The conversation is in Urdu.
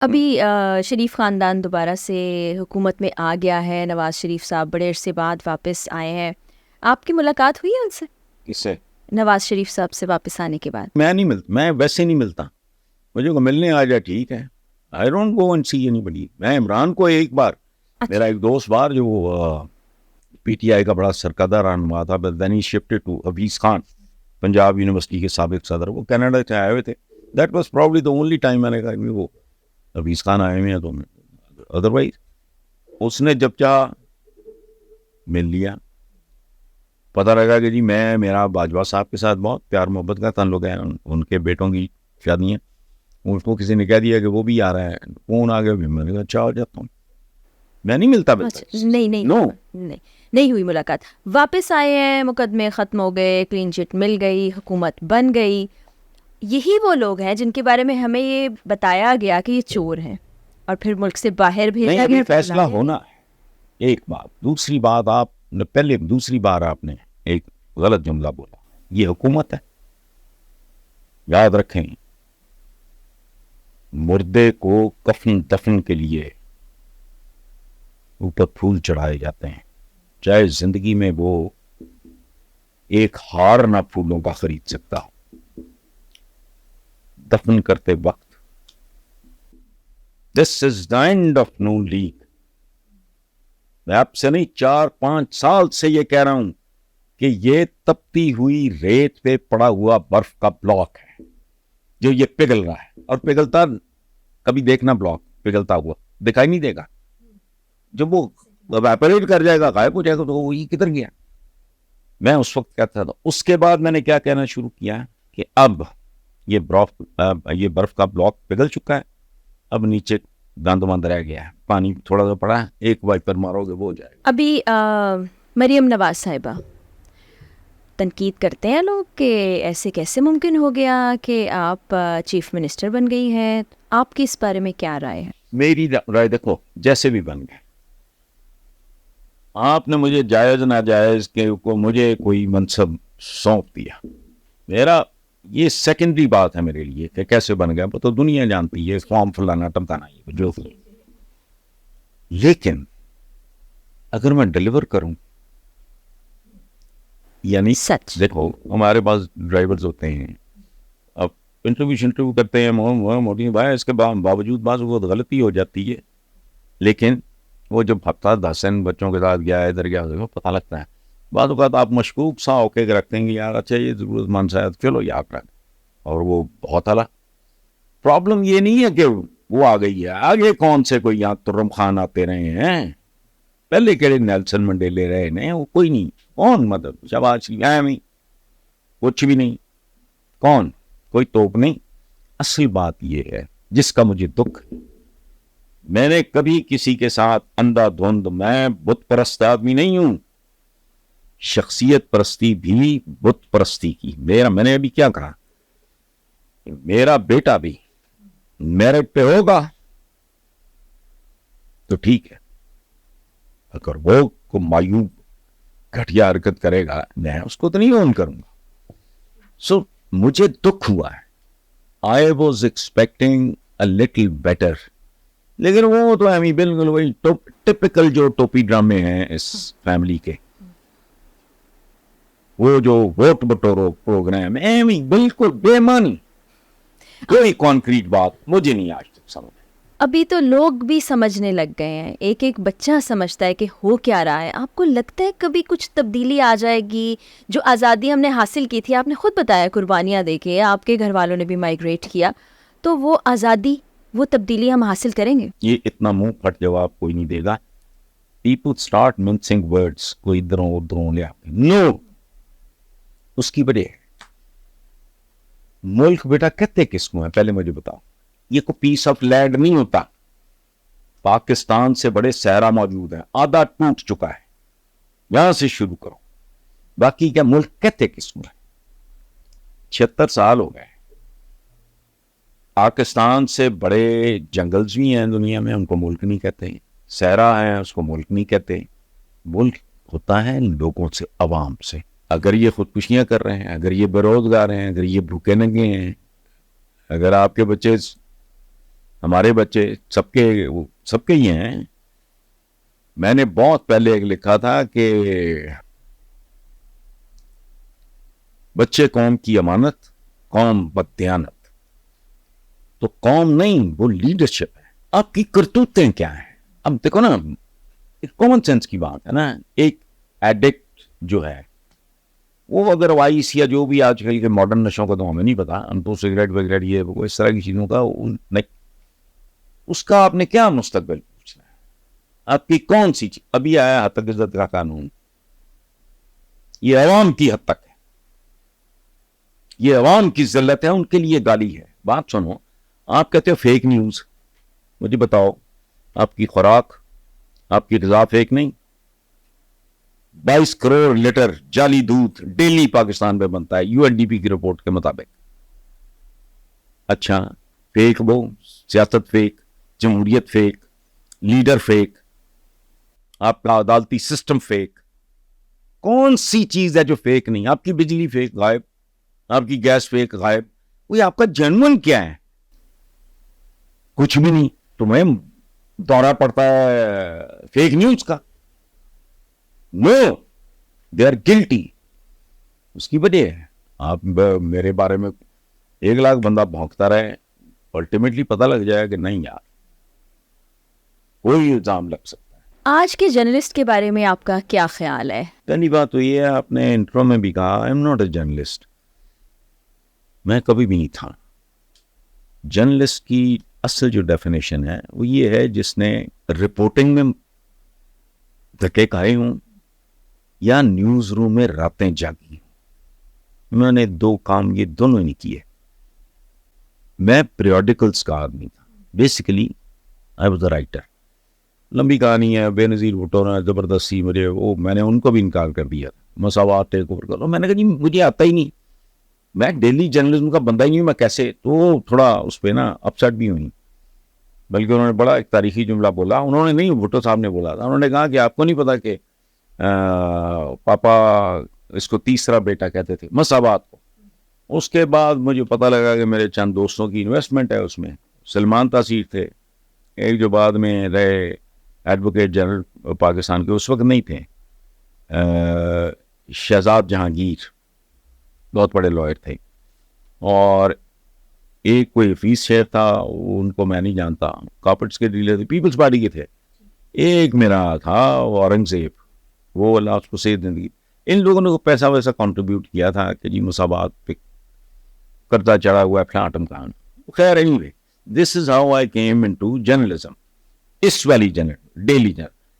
ابھی شریف خاندان دوبارہ سے حکومت میں آ گیا ہے، نواز شریف صاحب بڑے عرصے بعد واپس آئے ہیں. آپ کی ملاقات ہوئی ہے ان سے؟ کس سے؟ نواز شریف صاحب سے واپس آنے کے بعد؟ میں نہیں ملتا، میں ویسے نہیں ملتا. مجھے کو ملنے آ جائے ٹھیک ہے. I don't go and see اینی بڈی. میں عمران کو ایک بار، میرا ایک دوست بار جو پی ٹی آئی کا بڑا سرکردہ رہنما تھا، بٹ دین ہی shifted to Owais Khan, Punjab university کے سابق صدر، وہ کینیڈا سے آئے ہوئے تھے. That was probably the only time میں نے کہا کہ وہ اویس خان آئے ہوئے ہیں تو ادروائز اس نے جب چاہا مل لیا. پتہ لگا کہ جی میرا باجوہ صاحب کے ساتھ بہت پیار محبت کا تعلق ہے، ان کے بیٹوں کی شادیاں، اس کو کسی نے کہہ دیا کہ وہ بھی آ رہا ہے، فون آ گیا، میں نے کہا اچھا ہو جاتا ہوں. میں نہیں ملتا نہیں ہوئی ملاقات. واپس آئے ہیں، مقدمے ختم ہو گئے، کلین چٹ مل گئی، حکومت بن گئی. یہی وہ لوگ ہیں جن کے بارے میں ہمیں یہ بتایا گیا کہ یہ چور ہیں اور پھر ملک سے باہر بھیجا گیا. فیصلہ ہونا ہے ایک بات. دوسری بات، دوسری بار آپ نے ایک غلط جملہ بولا. یہ حکومت ہے، یاد رکھیں. مردے کو کفن دفن کے لیے اوپر پھول چڑھائے جاتے ہیں، چاہے زندگی میں وہ ایک ہار نہ پھولوں کا خرید سکتا ہو. دفن کرتے وقت this is the end of Noon League. میں آپ سے نہیں 4-5 سال سے یہ کہہ رہا ہوں کہ یہ تپتی ہوئی ریت پہ پڑا ہوا برف کا بلاک ہے جو یہ پگھل رہا ہے. اور پگھلتا کبھی دیکھنا، بلاک پگھلتا ہوا دکھائی نہیں دے گا. جب وہ ایپریٹ کر جائے گا، غائب ہو جائے گا، تو وہ یہ کدھر گیا. میں اس وقت کہتا تھا. اس کے بعد میں نے کیا کہنا شروع کیا کہ اب یہ برف کا بلاک پگھل چکا ہے، اب نیچے گند مند رہ گیا ہے، پانی تھوڑا سا پڑا ہے، ایک وائپر مارو گے وہ ہو جائے گا. ابھی مریم نواز صاحبہ تنقید کرتے ہیں لوگ کہ ایسے کیسے ممکن ہو گیا کہ آپ چیف منسٹر بن گئی ہیں. آپ کی اس بارے میں کیا رائے ہے؟ میری رائے دیکھو، جیسے بھی بن گئے، آپ نے مجھے جائز ناجائز کے کو مجھے کوئی منصب سونپ دیا. میرا یہ سیکنڈری بات ہے میرے لیے کہ کیسے بن گیا، وہ تو دنیا جانتی ہے، فارم فلانا ٹمکانا یہ جو. لیکن اگر میں ڈلیور کروں، یعنی سچ دیکھو ہمارے پاس ڈرائیورز ہوتے ہیں، اب انٹرویو کرتے ہیں، موٹی بھائی، اس کے باوجود بعض وقت غلطی ہو جاتی ہے. لیکن وہ جب ہفتہ 10 بچوں کے ساتھ گیا ادھر گیا پتہ لگتا ہے. بعض اوقات آپ مشکوک سا ہو کے رکھتے ہیں یار اچھا یہ ضرورت مند ہے، چلو یاد رکھ، اور وہ بہت اعلیٰ. پرابلم یہ نہیں ہے کہ وہ آ گئی ہے، آگے کون سے کوئی یہاں ترم خان آتے رہے ہیں، پہلے کہڑے نیلسن منڈیلے رہے ہیں، وہ کوئی نہیں. کون مدد شباش کچھ بھی نہیں، کون کوئی توپ نہیں. اصل بات یہ ہے جس کا مجھے دکھ، میں نے کبھی کسی کے ساتھ اندھا دھند، میں بت پرست آدمی نہیں ہوں، شخصیت پرستی بھی بت پرستی کی. میں نے ابھی کیا کہا، میرا بیٹا بھی میرٹ پہ ہوگا تو ٹھیک ہے، اگر وہ کو مایوب گھٹیا حرکت کرے گا میں اس کو تو نہیں اون کروں گا. سو مجھے دکھ ہوا ہے. I was expecting a little better. لیکن وہ تو ہمیں بالکل وہی ٹپکل جو ٹوپی ڈرامے ہیں اس فیملی کے، وہ جو ووٹ بٹورو پروگرام ایویں بالکل بے معنی. کوئی کانکریٹ بات مجھے نہیں آج تک سمجھ. ابھی تو لوگ بھی سمجھنے لگ گئے ہیں، ایک ایک بچہ سمجھتا ہے کہ ہو کیا رہا ہے. آپ کو لگتا ہے کبھی کچھ تبدیلی آ جائے گی؟ جو آزادی ہم نے حاصل کی تھی، آپ نے خود بتایا قربانیاں دے کے، آپ کے گھر والوں نے بھی مائیگریٹ کیا، تو وہ آزادی، وہ تبدیلی ہم حاصل کریں گے؟ یہ اتنا منہ پھٹ جواب کوئی نہیں دے گا. پیپل اسٹارٹ منسنگ ورڈس، کوئی ادھروں ادھروں لے آتے. نو، اس کی وجہ ہے ملک بیٹا کہتے کس کو ہیں پہلے مجھے بتاؤ. یہ کوئی پیس آف لینڈ نہیں ہوتا. پاکستان سے بڑے صحرا موجود ہیں، آدھا ٹوٹ چکا ہے، یہاں سے شروع کرو. باقی کیا ملک کہتے کس کو ہیں؟ 76 سال ہو گئے. پاکستان سے بڑے جنگلز بھی ہیں دنیا میں، ان کو ملک نہیں کہتے. صحرا ہے، اس کو ملک نہیں کہتے. ملک ہوتا ہے لوگوں سے، عوام سے. اگر یہ خودکشیاں کر رہے ہیں، اگر یہ بے روزگار ہیں، اگر یہ بھوکے ننگے ہیں، اگر آپ کے بچے ہمارے بچے سب کے ہی ہیں. میں نے بہت پہلے ایک لکھا تھا کہ بچے قوم کی امانت، قوم بددیانت. تو قوم نہیں، وہ لیڈرشپ ہے. آپ کی کرتوتیں کیا ہیں؟ اب دیکھو نا، ایک کامن سینس کی بات ہے نا. ایک ایڈکٹ جو ہے وہ اگر وائس یا جو بھی آج کل کے ماڈرن نشوں کا تو ہمیں نہیں پتا، ہم تو سگریٹ وگریٹ یہ وہ اس طرح کی چیزوں کا اس کا آپ نے کیا مستقبل پوچھنا ہے؟ آپ کی کون سی چیز؟ ابھی آیا حد تک عزت کا قانون، یہ عوام کی حد تک ہے، یہ عوام کی ذلت ہے، ان کے لیے گالی ہے. بات سنو، آپ کہتے ہو فیک نیوز. مجھے بتاؤ، آپ کی خوراک، آپ کی غذا فیک نہیں؟ 22 کروڑ لیٹر جعلی دودھ ڈیلی پاکستان میں بنتا ہے UNDP کی رپورٹ کے مطابق. اچھا، فیک وہ سیاست فیک، جمہوریت فیک، لیڈر فیک، آپ کا عدالتی سسٹم فیک. کون سی چیز ہے جو فیک نہیں؟ آپ کی بجلی فیک غائب، آپ کی گیس فیک غائب. وہی آپ کا جنون کیا ہے؟ کچھ بھی نہیں. تمہیں دورہ پڑتا ہے فیک نیوز کا. نو، دے آر گلٹی. اس کی وجہ ہے آپ میرے بارے میں 1,00,000 بندہ بھونکتا رہے، الٹیمیٹلی پتہ لگ جائے کہ نہیں یار کوئی الزام لگ سکتا ہے. آج کے جرنلسٹ کے بارے میں آپ کا کیا خیال ہے؟ پہلی بات تو یہ ہے، آپ نے انٹرو میں بھی کہا I am not a journalist. میں کبھی بھی نہیں تھا. جرنلسٹ کی اصل جو ڈیفینیشن ہے وہ یہ ہے جس نے رپورٹنگ میں دھکے کھائے ہوں یا نیوز روم میں راتیں جاگی ہوں. میں نے 2 کام یہ دونوں نہیں کیے. میں پیریوڈیکلس کا آدمی تھا. Basically I was a writer. لمبی کہانی ہے، بے نظیر بھٹو نے زبردستی میں نے ان کو بھی انکار کر دیا. مساوات ٹیک اوور کرو، میں نے کہا جی مجھے آتا ہی نہیں، میں ڈیلی جرنلزم کا بندہ ہی نہیں ہوں، میں کیسے؟ تو تھوڑا اس پہ نا اپسیٹ بھی ہوئی. بلکہ انہوں نے بڑا ایک تاریخی جملہ بولا. انہوں نے نہیں، بھٹو صاحب نے بولا تھا. انہوں نے کہا کہ آپ کو نہیں پتا کہ پاپا اس کو تیسرا بیٹا کہتے تھے، مساوات کو. اس کے بعد مجھے پتہ لگا کہ میرے چند دوستوں کی انویسٹمنٹ ہے اس میں. سلمان تاثیر تھے ایک، جو بعد میں رہے ایڈوکیٹ جنرل پاکستان کے، اس وقت نہیں تھے. شہزاد جہانگیر بہت بڑے لائر تھے. اور ایک کوئی حفیظ شیخ تھا، ان کو میں نہیں جانتا، کارپٹس کے ڈیلر تھے، پیپلز پارٹی کے تھے. ایک میرا تھا وہ اورنگزیب، وہ اللہ اس کو صحت زندگی. ان لوگوں نے پیسہ ویسا کنٹریبیوٹ کیا تھا کہ جی مساوات پہ کرتا چڑھا ہوا ہے فلاں ٹمکان. خیر anyway, this is how I came in to journalism. اس والی ڈیلی جرنل